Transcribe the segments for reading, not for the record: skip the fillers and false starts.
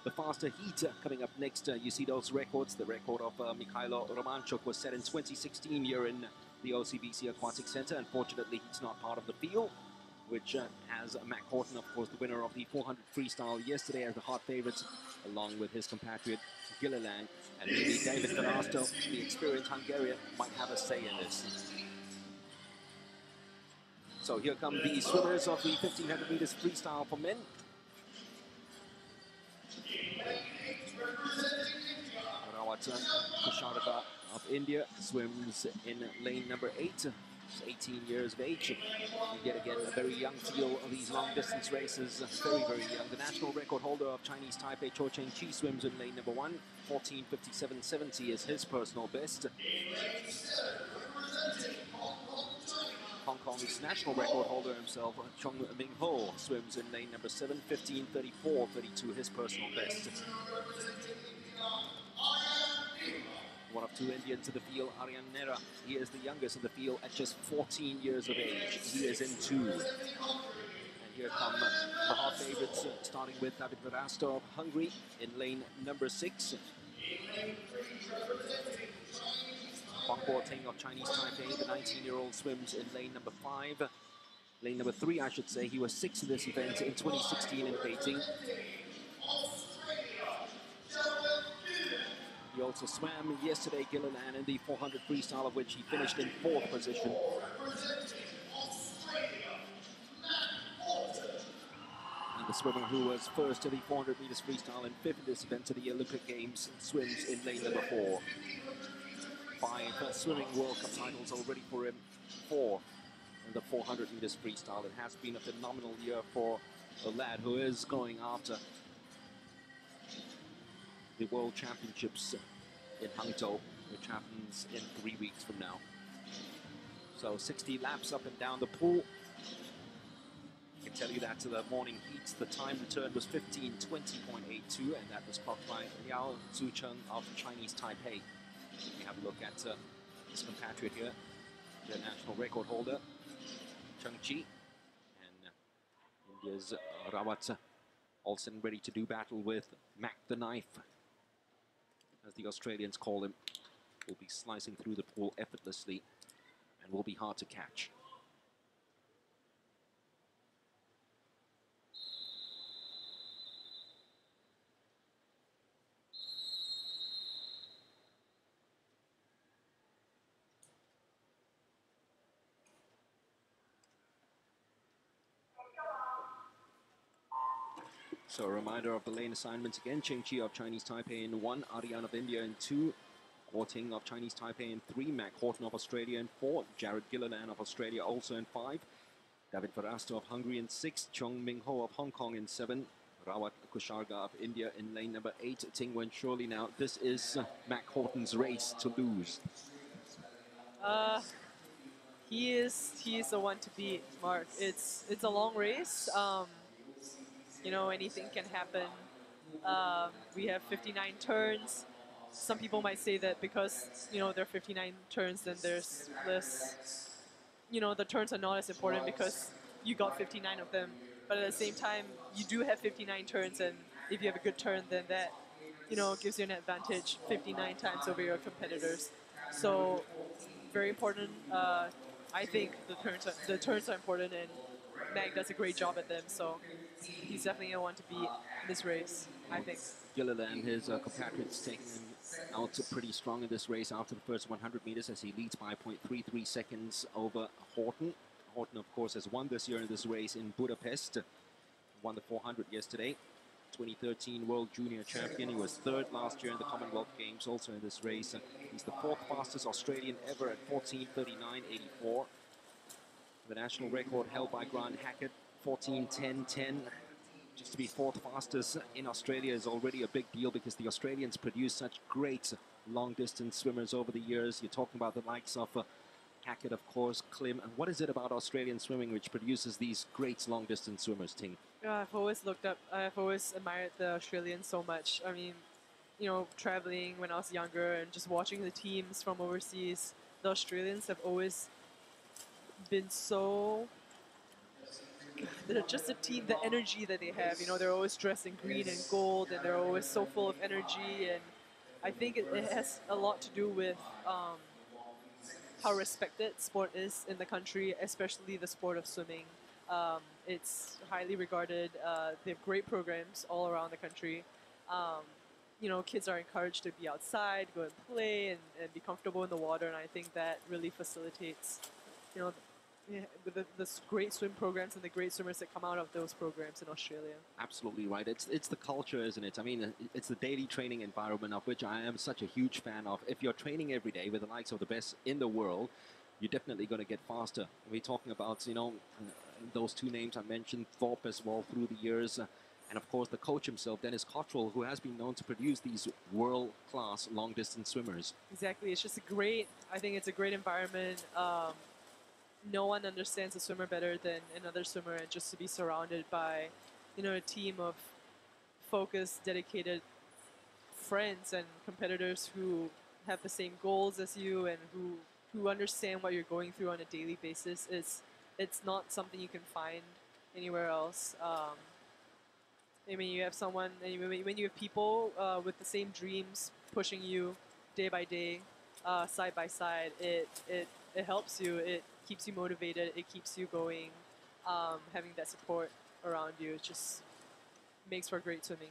the faster heat coming up next. You see those records. The record of Mikhailo Romanchuk was set in 2016 here in the OCBC Aquatic Center. Unfortunately, he's not part of the field, which has Mac Horton, of course, the winner of the 400 freestyle yesterday as the hot favorites, along with his compatriot Gilliland. And maybe David Verasto, the experienced Hungarian, might have a say in this. So here come the swimmers of the 1500 meters freestyle for men. Kusharga of India swims in lane number 8. He's 18 years of age. Yet again, a very young field of these long distance races. Very, very young. The national record holder of Chinese Taipei, Cheng Chi, swims in lane number 1. 14:57.70 is his personal best. Hong Kong's national record holder himself, Chong Ming Ho, swims in lane number 7, 15:34.32, his personal best. One of 2 Indians in the field, Aryan Nera. He is the youngest in the field at just 14 years of age. He is in 2. And here come the hot favorites, starting with David Verasto of Hungary in lane number 6. Huang Guoting of Chinese Taipei, the 19-year-old, swims in lane number 5. Lane number 3, I should say. He was 6th in this event in 2016 in Beijing. He also swam yesterday, Gilliland, in the 400 freestyle, of which he finished in 4th position. And the swimmer who was first to the 400 meters freestyle and 5th in this event to the Olympic Games swims in lane number 4. 5 swimming World Cup titles already for him, 4 in the 400 meters freestyle. It has been a phenomenal year for a lad who is going after the World Championships in Hangzhou, which happens in 3 weeks from now. So 60 laps up and down the pool. I can tell you that to the morning heats, the time return was 15:20.82, and that was clocked by Liao Zucheng of Chinese Taipei. We have a look at his compatriot here, the national record holder, Cheng Chi, and India's Rawat Olsen ready to do battle with Mac the Knife, as the Australians call him. Will be slicing through the pool effortlessly and will be hard to catch. So a reminder of the lane assignments again. Cheng Chi of Chinese Taipei in 1, Aryan of India in 2, Guoting of Chinese Taipei in 3, Mac Horton of Australia in 4, Jared Gilliland of Australia also in 5, David Verasto of Hungary in 6, Chong Ming Ho of Hong Kong in 7, Rawat Kusharga of India in lane number 8. Ting Wen, surely now this is Mac Horton's race to lose. He is the one to beat, Mark. It's a long race. You know, anything can happen. We have 59 turns. Some people might say that because, you know, there are 59 turns, then there's less, you know, the turns are not as important because you got 59 of them. But at the same time, you do have 59 turns, and if you have a good turn, then that, you know, gives you an advantage 59 times over your competitors. So very important. I think the turns are important, and Mag does a great job at them. So he's definitely going to want to beat this race, I think. Gilliland, his compatriots, taking him out pretty strong in this race after the first 100 meters as he leads by 0.33 seconds over Horton. Horton, of course, has won this year in this race in Budapest. Won the 400 yesterday. 2013 World Junior Champion. He was 3rd last year in the Commonwealth Games, also in this race. He's the 4th fastest Australian ever at 14:39.84. The national record held by Grant Hackett, 14:10.10. Just to be 4th fastest in Australia is already a big deal because the Australians produce such great long-distance swimmers over the years. You're talking about the likes of Hackett, of course, Klim. And what is it about Australian swimming which produces these great long-distance swimmers, Ting? I've always admired the Australians so much. I mean, you know, traveling when I was younger and just watching the teams from overseas, the Australians have always been so just a team, the energy that they have. You know, they're always dressed in green and gold, and they're always so full of energy. And I think it has a lot to do with how respected sport is in the country, especially the sport of swimming. It's highly regarded. They have great programs all around the country. You know, kids are encouraged to be outside, go and play, and be comfortable in the water. And I think that really facilitates, you know, the great swim programs and the great swimmers that come out of those programs in Australia. Absolutely right. It's the culture, isn't it? I mean, it's the daily training environment of which I am such a huge fan of. If you're training every day with the likes of the best in the world, you're definitely going to get faster. We're talking about, you know, those two names I mentioned, Thorpe as well through the years. And of course, the coach himself, Dennis Cottrell, who has been known to produce these world-class long-distance swimmers. Exactly. It's just I think it's a great environment. No one understands a swimmer better than another swimmer, and just to be surrounded by, you know, a team of focused, dedicated friends and competitors who have the same goals as you and who understand what you're going through on a daily basis. It's not something you can find anywhere else. I mean, you have someone, when you have people with the same dreams pushing you day by day, side by side, it helps you. It keeps you motivated. It keeps you going. Having that support around you, it just makes for great swimming.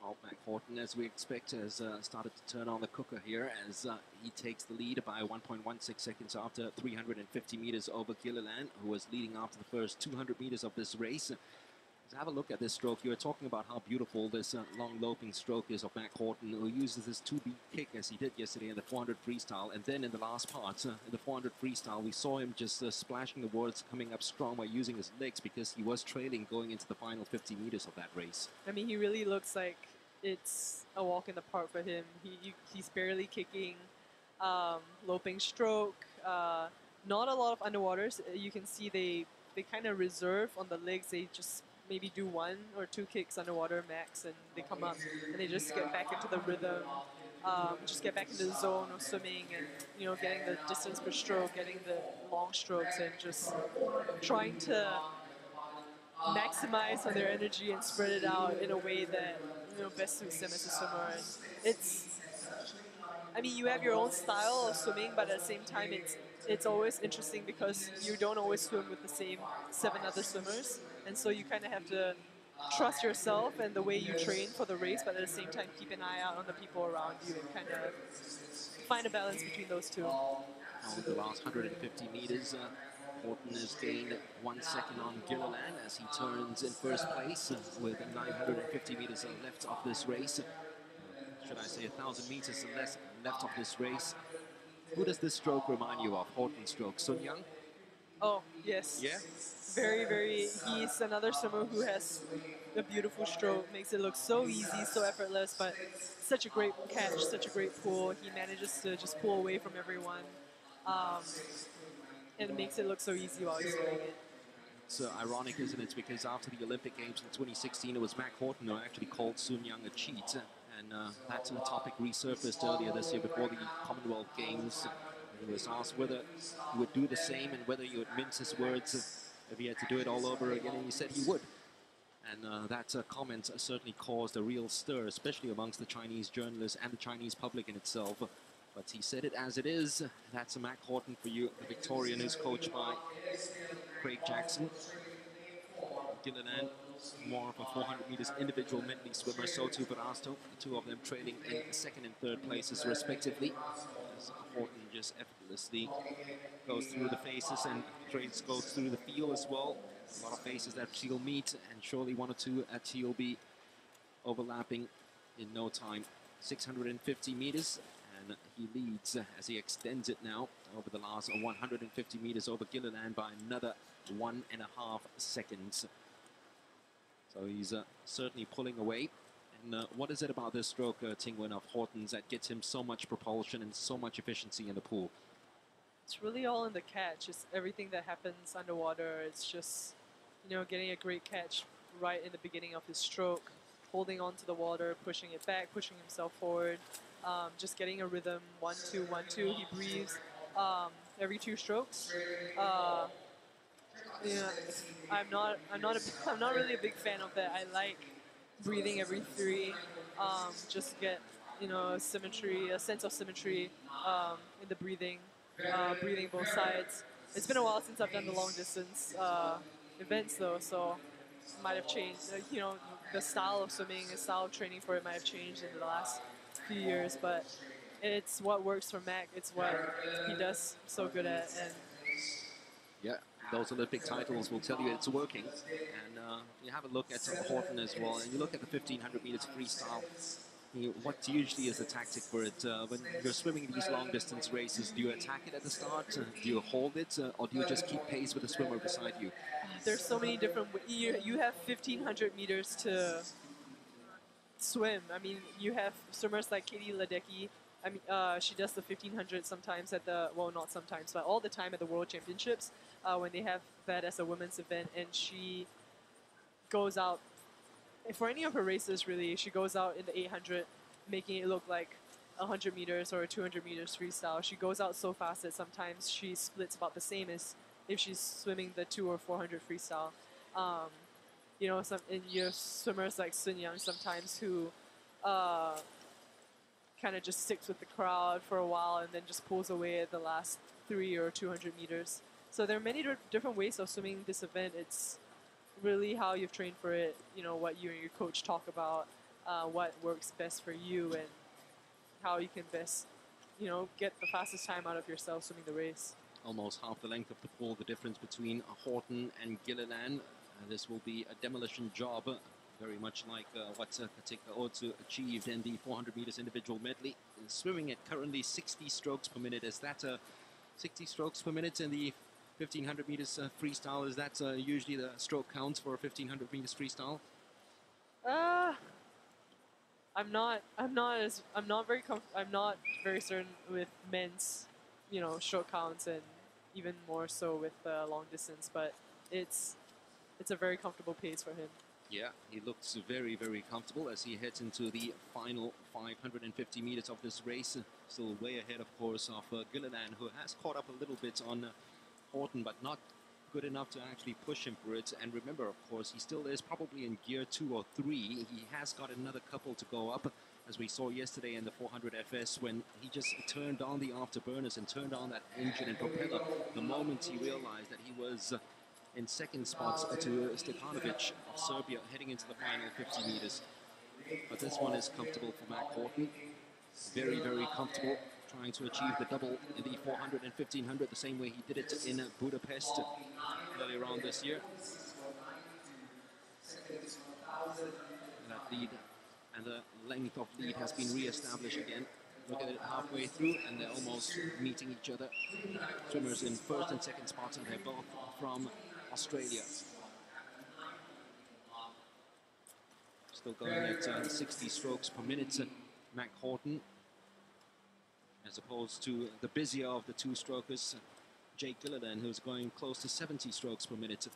Well, Mac Horton, as we expect, has started to turn on the cooker here as he takes the lead by 1.16 seconds after 350 meters over Gilliland, who was leading after the first 200 meters of this race. Have a look at this stroke. You were talking about how beautiful this long loping stroke is of Mac Horton, who uses this 2-beat kick as he did yesterday in the 400 freestyle. And then in the last part, in the 400 freestyle, we saw him just splashing the words, coming up strong by using his legs because he was trailing going into the final 50 meters of that race. I mean, he really looks like it's a walk in the park for him. He's barely kicking, loping stroke. Not a lot of underwaters. You can see they kind of reserve on the legs. They just maybe do 1 or 2 kicks underwater max, and they come up and they just get back into the rhythm, just get back into the zone of swimming, and, you know, getting the distance per stroke, getting the long strokes, and just trying to maximize on their energy and spread it out in a way that, you know, best suits them as a swimmer. And I mean, you have your own style of swimming, but at the same time, it's always interesting because you don't always swim with the same 7 other swimmers, and so you kind of have to trust yourself and the way you train for the race, but at the same time keep an eye out on the people around you and kind of find a balance between those two. On the last 150 meters, Horton has gained 1 second on Gilliland as he turns in first place with 950 meters left of this race. Should I say 1,000 meters left of this race. Who does this stroke remind you of? Horton's stroke, Sun Young? Oh, yes. Yeah? Very, very, he's another swimmer who has a beautiful stroke, makes it look so easy, so effortless, but such a great catch, such a great pull. He manages to just pull away from everyone, and it makes it look so easy while he's doing it. It's ironic, isn't it? Because after the Olympic Games in 2016, it was Mac Horton who actually called Sun Young a cheat. And that topic resurfaced earlier this year before the Commonwealth Games. He was asked whether he would do the same and whether he would mince his words if he had to do it all over again, and he said he would. And that comment certainly caused a real stir, especially amongst the Chinese journalists and the Chinese public in itself. But he said it as it is. That's a Mac Horton for you, the Victorian, who's coached by Craig Jackson. Gilliland, more of a 400 meters individual medley swimmer, so too Verasto, the two of them trailing in second and third places respectively. As Horton just effortlessly goes through the faces and goes through the field as well. A lot of faces that she'll meet, and surely 1 or 2 that she'll be overlapping in no time. 650 meters, and he leads as he extends it now over the last 150 meters over Gilliland by another 1.5 seconds. So he's certainly pulling away. And what is it about this stroke, Tingwen, of Horton's that gets him so much propulsion and so much efficiency in the pool? It's really all in the catch. It's everything that happens underwater. It's just, you know, getting a great catch right in the beginning of his stroke, holding on to the water, pushing it back, pushing himself forward, just getting a rhythm, 1, 2, 1, 2. He breathes every 2 strokes. Yeah, I'm not really a big fan of that. I like breathing every three, just to get, symmetry, a sense of symmetry in the breathing, breathing both sides. It's been a while since I've done the long distance events though, so it might have changed. The style of swimming, the style of training for it might have changed in the last few years, but it's what works for Mac. It's what he does so good at, and Yeah, those Olympic titles will tell you it's working. And you have a look at Horton as well, and you look at the 1500 meters freestyle. What usually is the tactic for it? When you're swimming these long distance races, do you attack it at the start? Do you hold it? Or do you just keep pace with the swimmer beside you? there's so many different. You have 1500 meters to swim. I mean, you have swimmers like Katie Ledecky. I mean, she does the 1500 sometimes at the, well, not sometimes, but all the time at the World Championships when they have that as a women's event, and she goes out for any of her races. Really, she goes out in the 800, making it look like 100 meters or 200 meters freestyle. She goes out so fast that sometimes she splits about the same as if she's swimming the 200 or 400 freestyle. And you have swimmers like Sun Yang sometimes who kind of just sticks with the crowd for a while and then just pulls away at the last 300 or 200 meters. So there are many different ways of swimming this event. It's really how you've trained for it, what you and your coach talk about, what works best for you, and how you can best, get the fastest time out of yourself swimming the race. Almost half the length of the pool, the difference between Horton and Gilliland. This will be a demolition job, very much like what Katika Otsu achieved in the 400 meters individual medley. Swimming at currently 60 strokes per minute. Is that 60 strokes per minute in the 1500 meters freestyle? Is that usually the stroke counts for 1500 meters freestyle? I'm not very certain with men's, short counts, and even more so with long distance. But it's a very comfortable pace for him. Yeah, he looks very, very comfortable as he heads into the final 550 meters of this race. Still way ahead, of course, of Gilliland, who has caught up a little bit on Horton, but not good enough to actually push him for it. And remember, of course, he still is probably in gear 2 or 3. He has got another couple to go up, as we saw yesterday in the 400 FS, when he just turned on the afterburners and turned on that engine and propeller the moment he realized that he was in second spots to Stefanovic of Serbia heading into the final 50 meters. But this one is comfortable for Mac Horton. Very, very comfortable, trying to achieve the double in the 400 and 1500 the same way he did it in Budapest earlier on this year. That lead and the length of lead has been re-established again. Look at it halfway through, and they're almost meeting each other. Swimmers in first and second spots, and they're both from Australia. Still going at 60 strokes per minute, Mac Horton, as opposed to the busier of the two strokers, Jake Gilliland, who's going close to 70 strokes per minute.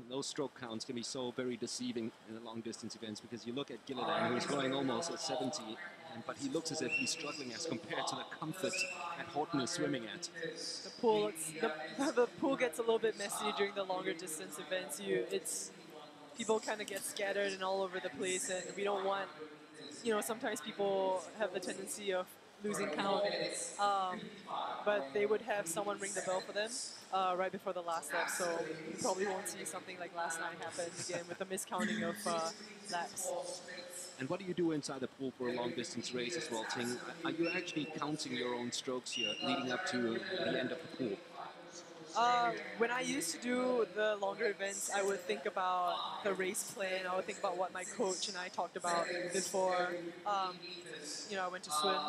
Those stroke counts can be so very deceiving in the long distance events, because you look at Gilliland, who's going almost at 70, but he looks as if he's struggling as compared to the comfort that Horton is swimming at. The pool gets a little bit messy during the longer distance events. People kind of get scattered and all over the place, and we don't want, sometimes people have the tendency of losing count, but they would have someone ring the bell for them right before the last lap, so you probably won't see something like last night happen again with the miscounting of laps. And what do you do inside the pool for a long distance race as well, Ting? Are you actually counting your own strokes here leading up to the end of the pool? When I used to do the longer events, I would think about the race plan. I would think about what my coach and I talked about before I went to swim.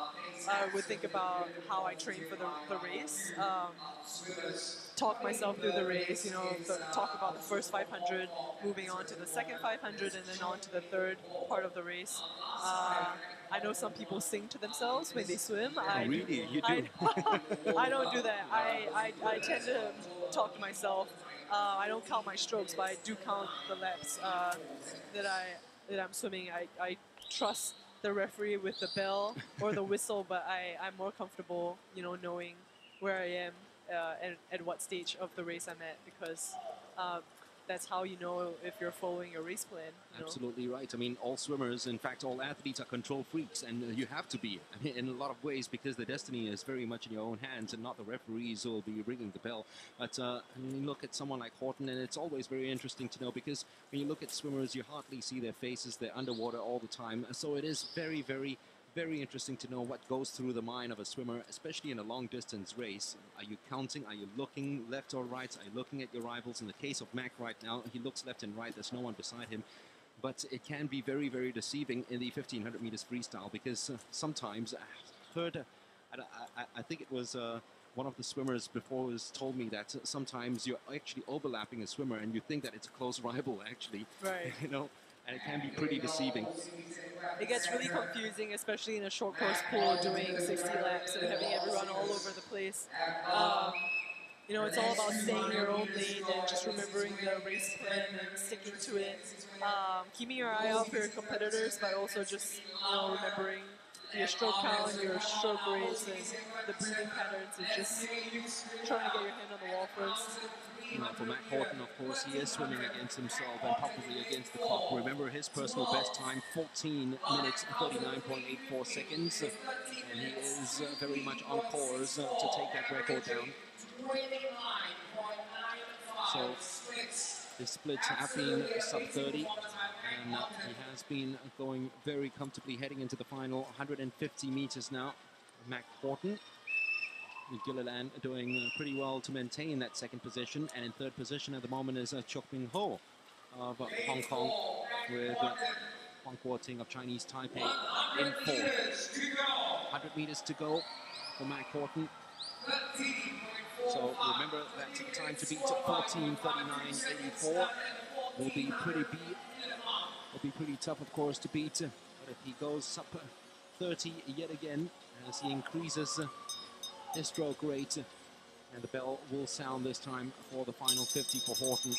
I would think about how I train for the race, talk myself through the race, talk about the first 500, moving on to the second 500, and then on to the third part of the race. I know some people sing to themselves when they swim. Really? You do? I don't do that. I tend to talk to myself. I don't count my strokes, but I do count the laps that I'm swimming. I trust the referee with the bell or the whistle, but I'm more comfortable, knowing where I am at what stage of the race I'm at, because that's how you know if you're following a race plan. Absolutely right. I mean, all swimmers, in fact, all athletes are control freaks, and you have to be, I mean, in a lot of ways, because the destiny is very much in your own hands and not the referees who will be ringing the bell. But I mean, you look at someone like Horton, and it's always very interesting to know, because when you look at swimmers, you hardly see their faces. They're underwater all the time. So it is very, very, very interesting to know what goes through the mind of a swimmer, especially in a long-distance race. Are you counting? Are you looking left or right? Are you looking at your rivals? In the case of Mac right now, he looks left and right. There's no one beside him. But it can be very, very deceiving in the 1500 meters freestyle, because sometimes I heard, I think it was one of the swimmers before was told me that sometimes you're actually overlapping a swimmer and you think that it's a close rival, actually. Right. You know, and it can be pretty deceiving. It gets really confusing, especially in a short course pool doing 60 laps and having everyone all over the place. You know, it's all about staying in your own lane and just remembering the race plan and sticking to it. Keeping your eye out for your competitors, but also just, you know, remembering your stroke count, your stroke rates, and the breathing patterns, and just trying to get your hand on the wall first. Well, for Mac Horton, of course, he is swimming against himself and probably against the clock. Remember his personal best time, 14 minutes, 39.84 seconds. And he is very much on course to take that record down. So his splits have been sub-30, and he has been going very comfortably heading into the final 150 meters now. Mac Horton. Gilliland doing pretty well to maintain that second position, and in third position at the moment is Chok Ming Ho of Hong Kong, with Hoàng Quốc庭of Chinese Taipei in fourth. 100 meters to go for Mac Horton. So remember that time to beat 14:39.84 will be pretty tough, of course, to beat. But if he goes up 30 yet again, as he increases his stroke rate, and the bell will sound this time for the final 50 for Horton.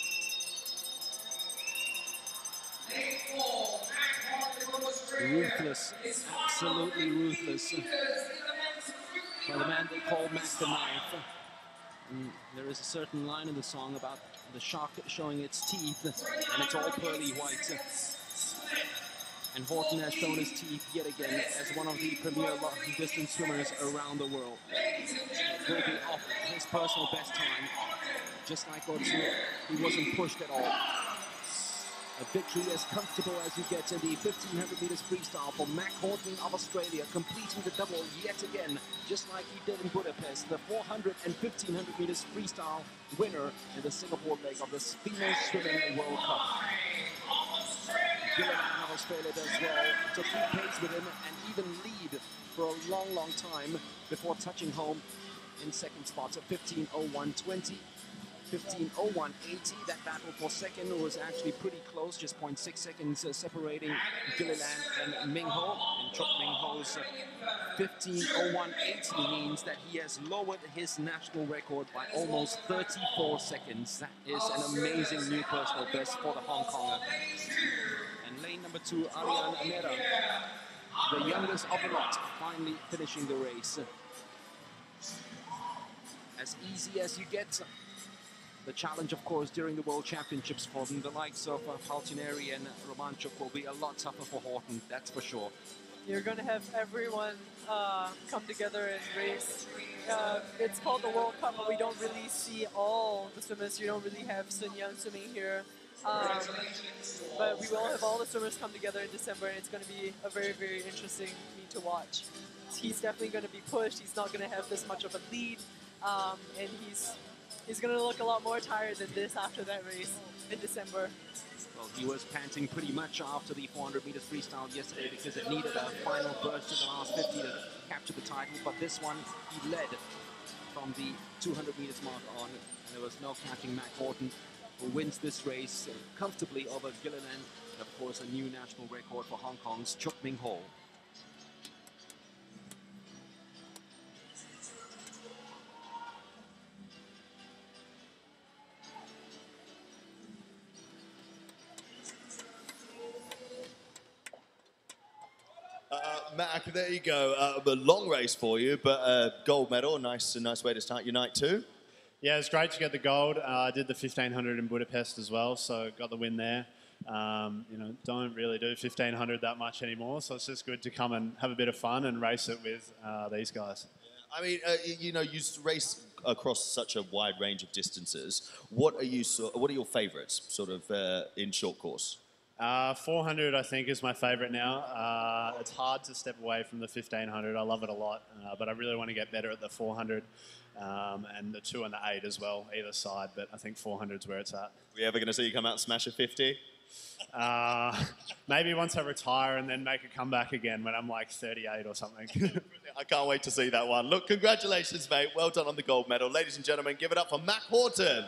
Ruthless, absolutely ruthless, by the man they call Mac the Knife. And there is a certain line in the song about the shark showing its teeth, and it's all pearly white. And Horton has shown his teeth yet again as one of the premier long-distance swimmers around the world. It will be off his personal best time. Just like Otsu, he wasn't pushed at all. A victory as comfortable as you get in the 1500 meters freestyle for Mac Horton of Australia, completing the double yet again, just like he did in Budapest, the 400 and 1500 meters freestyle winner in the Singapore leg of the FINA Swimming World Cup. Gilliland of Australia does well to keep pace with him and even lead for a long, long time before touching home in second spot at 15:01.20. 15:01.80. That battle for second was actually pretty close, just 0.6 seconds separating Gilliland and Ming Ho. And Chok Ming Ho's 15:01.80 means that he has lowered his national record by almost 34 seconds. That is an amazing new personal best for the Hong Konger. And lane number 2, Ariane Amera, the youngest of the lot, finally finishing the race. As easy as you get. The challenge, of course, during the World Championships for the likes of Paltineri and Romanchuk will be a lot tougher for Horton, that's for sure. You're going to have everyone come together and race. It's called the World Cup, but we don't really see all the swimmers. You don't really have Sun Yang swimming here. But we will have all the swimmers come together in December, and it's going to be a very, very interesting meet to watch. He's definitely going to be pushed. He's not going to have this much of a lead, and he's going to look a lot more tired than this after that race in December. Well, he was panting pretty much after the 400 meters freestyle yesterday because it needed a final burst in the last 50 to capture the title. But this one, he led from the 200 meters mark on, and there was no catching Mac Horton, who wins this race comfortably over Gilliland. And of course, a new national record for Hong Kong's Chok Ming Ho. Mac, there you go. A long race for you, but gold medal. Nice way to start your night too. Yeah, it's great to get the gold. I did the 1500 in Budapest as well, so got the win there. You know, don't really do 1500 that much anymore, so it's just good to come and have a bit of fun and race it with these guys. I mean, you know, you race across such a wide range of distances. What are your favourites, sort of, in short course? 400, I think, is my favourite now. It's hard to step away from the 1500. I love it a lot, but I really want to get better at the 400 and the 2 and the 8 as well, either side. But I think 400 is where it's at. Are we ever going to see you come out and smash a 50? Maybe once I retire and then make a comeback again when I'm like 38 or something. I can't wait to see that one. Look, congratulations, mate. Well done on the gold medal. Ladies and gentlemen, give it up for Matt Horton.